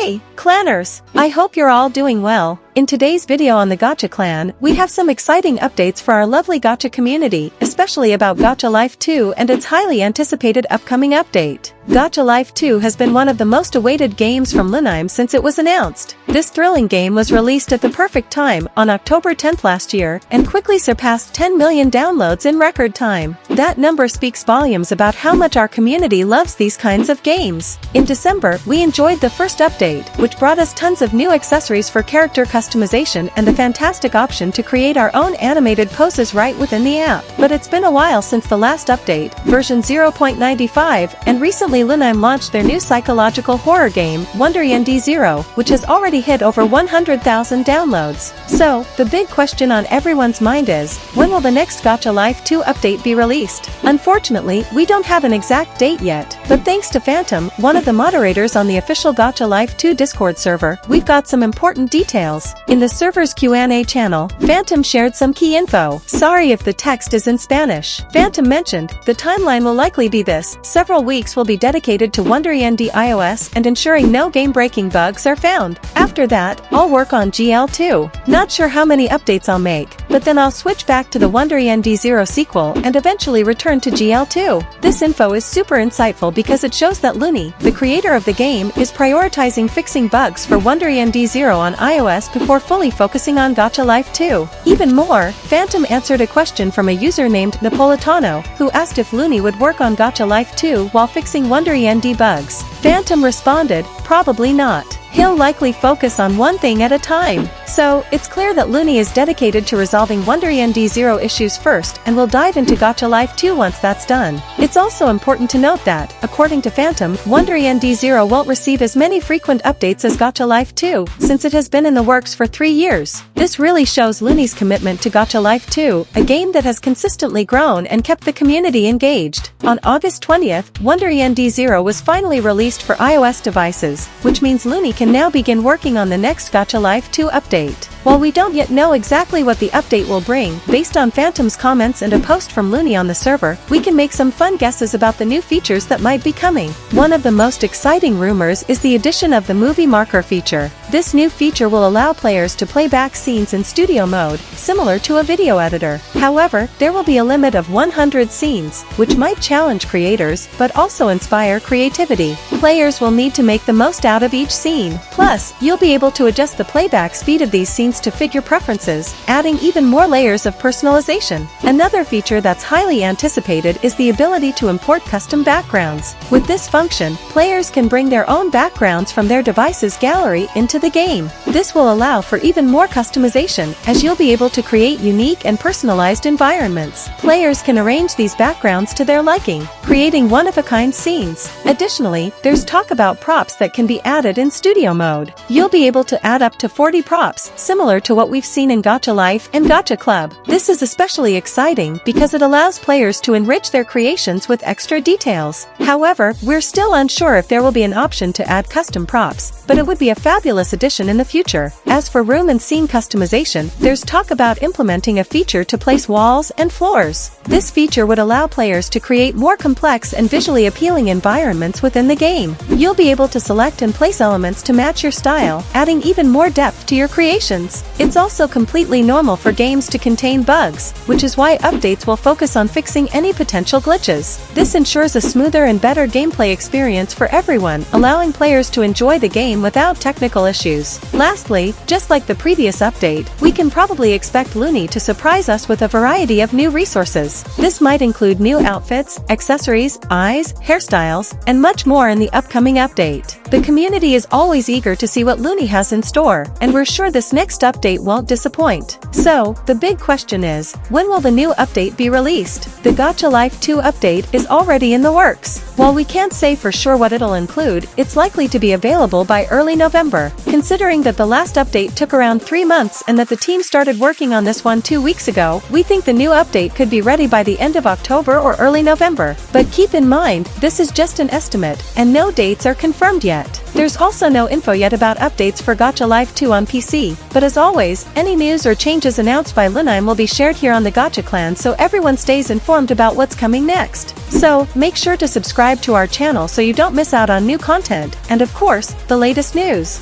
Hey, clanners! I hope you're all doing well. In today's video on the Gacha clan, we have some exciting updates for our lovely Gacha community, especially about Gacha Life 2 and its highly anticipated upcoming update. Gacha Life 2 has been one of the most awaited games from Lunheim since it was announced. This thrilling game was released at the perfect time on October 10th last year and quickly surpassed 10 million downloads in record time. That number speaks volumes about how much our community loves these kinds of games. In December, we enjoyed the first update, which brought us tons of new accessories for character customization and the fantastic option to create our own animated poses right within the app. But it's been a while since the last update, version 0.95, and recently Lunheim launched their new psychological horror game, Wonder Yendi Zero, which has already hit over 100,000 downloads. So, the big question on everyone's mind is, when will the next Gacha Life 2 update be released? Unfortunately, we don't have an exact date yet, but thanks to Phantom, one of the moderators on the official Gacha Life 2 Discord server, we've got some important details. In the server's Q&A channel, Phantom shared some key info. Sorry if the text is in Spanish. Phantom mentioned, the timeline will likely be this: several weeks will be dedicated to Wonder Yendi iOS and ensuring no game-breaking bugs are found. After that, I'll work on GL2. Not sure how many updates I'll make, but then I'll switch back to the Wonder Yendi Zero sequel and eventually return to GL2. This info is super insightful because it shows that Luni, the creator of the game, is prioritizing fixing bugs for Wonder Yendi Zero on iOS before fully focusing on Gacha Life 2. Even more, Phantom answered a question from a user named Napolitano, who asked if Luni would work on Gacha Life 2 while fixing Wonder Yendi bugs. Phantom responded, probably not. He'll likely focus on one thing at a time. So, it's clear that Luni is dedicated to resolving Wonder Yendi Zero issues first and will dive into Gacha Life 2 once that's done. It's also important to note that, according to Phantom, Wonder Yendi Zero won't receive as many frequent updates as Gacha Life 2, since it has been in the works for 3 years. This really shows Luni's commitment to Gacha Life 2, a game that has consistently grown and kept the community engaged. On August 20th, Wonder Yendi Zero was finally released for iOS devices, which means Luni can now begin working on the next Gacha Life 2 update. While we don't yet know exactly what the update will bring, based on Phantom's comments and a post from Luni on the server, we can make some fun guesses about the new features that might be coming. One of the most exciting rumors is the addition of the movie marker feature. This new feature will allow players to play back scenes in studio mode, similar to a video editor. However, there will be a limit of 100 scenes, which might challenge creators, but also inspire creativity. Players will need to make the most out of each scene. Plus, you'll be able to adjust the playback speed of these scenes to fit your preferences, adding even more layers of personalization. Another feature that's highly anticipated is the ability to import custom backgrounds. With this function, players can bring their own backgrounds from their device's gallery into the game. This will allow for even more customization, as you'll be able to create unique and personalized environments. Players can arrange these backgrounds to their liking, creating one-of-a-kind scenes. Additionally, there's talk about props that can be added in studio mode. You'll be able to add up to 40 props, similar to what we've seen in Gacha Life and Gacha Club. This is especially exciting because it allows players to enrich their creations with extra details. However, we're still unsure if there will be an option to add custom props, but it would be a fabulous addition in the future. As for room and scene customization, there's talk about implementing a feature to place walls and floors. This feature would allow players to create more complex and visually appealing environments within the game. You'll be able to select and place elements to match your style, adding even more depth to your creations. It's also completely normal for games to contain bugs, which is why updates will focus on fixing any potential glitches. This ensures a smoother and better gameplay experience for everyone, allowing players to enjoy the game without technical issues. Lastly, just like the previous update, we can probably expect Luni to surprise us with a variety of new resources. This might include new outfits, accessories, eyes, hairstyles, and much more in the upcoming update. The community is always eager to see what Luni has in store, and we're sure this next update won't disappoint. So, the big question is, when will the new update be released? The Gacha Life 2 update is already in the works. While we can't say for sure what it'll include, it's likely to be available by early November. Considering that the last update took around 3 months and that the team started working on this one 2 weeks ago, we think the new update could be ready by the end of October or early November. But keep in mind, this is just an estimate, and no dates are confirmed yet. There's also no info yet about updates for Gacha Life 2 on PC, but as always, any news or changes announced by Lunime will be shared here on the Gacha Clan so everyone stays informed about what's coming next. So, make sure to subscribe to our channel so you don't miss out on new content, and of course, the latest news.